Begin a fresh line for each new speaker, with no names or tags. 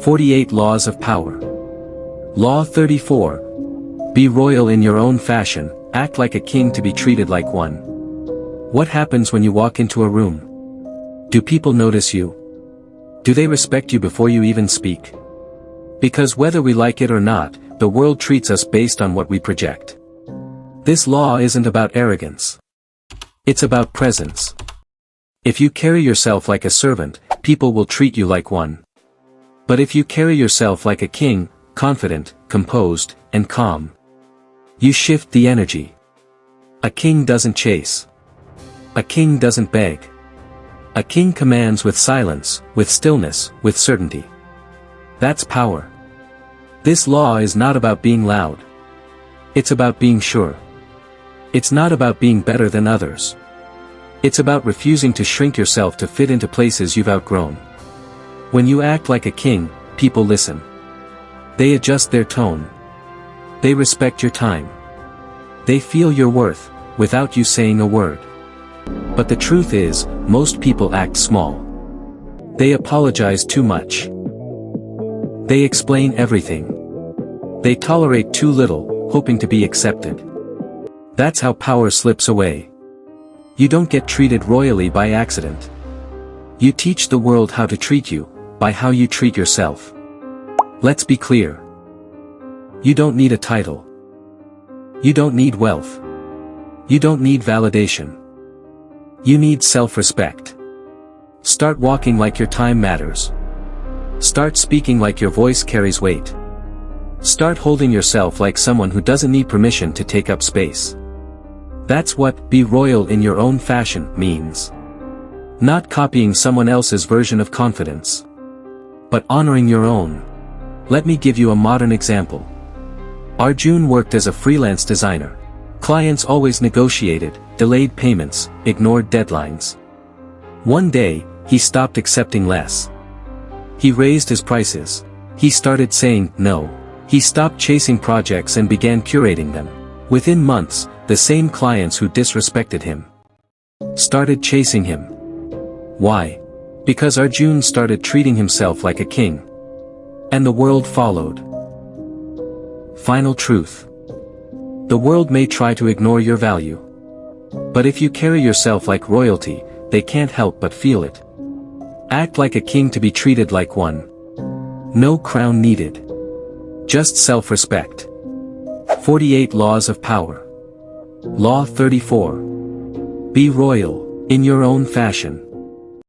48 Laws of Power. Law 34. Be royal in your own fashion, act like a king to be treated like one. What happens when you walk into a room? Do people notice you? Do they respect you before you even speak? Because whether we like it or not, the world treats us based on what we project. This law isn't about arrogance. It's about presence. If you carry yourself like a servant, people will treat you like one. But if you carry yourself like a king, confident, composed, and calm, you shift the energy. A king doesn't chase. A king doesn't beg. A king commands with silence, with stillness, with certainty. That's power. This law is not about being loud. It's about being sure. It's not about being better than others. It's about refusing to shrink yourself to fit into places you've outgrown. When you act like a king, people listen. They adjust their tone. They respect your time. They feel your worth, without you saying a word. But the truth is, most people act small. They apologize too much. They explain everything. They tolerate too little, hoping to be accepted. That's how power slips away. You don't get treated royally by accident. You teach the world how to treat you, by how you treat yourself. Let's be clear. You don't need a title. You don't need wealth. You don't need validation. You need self-respect. Start walking like your time matters. Start speaking like your voice carries weight. Start holding yourself like someone who doesn't need permission to take up space. That's what "be royal in your own fashion" means. Not copying someone else's version of confidence, but honoring your own. Let me give you a modern example. Arjun worked as a freelance designer. Clients always negotiated, delayed payments, ignored deadlines. One day, he stopped accepting less. He raised his prices. He started saying no. He stopped chasing projects and began curating them. Within months, the same clients who disrespected him started chasing him. Why? Because Arjun started treating himself like a king. And the world followed. Final truth. The world may try to ignore your value. But if you carry yourself like royalty, they can't help but feel it. Act like a king to be treated like one. No crown needed. Just self-respect. 48 Laws of Power. Law 34. Be royal, in your own fashion.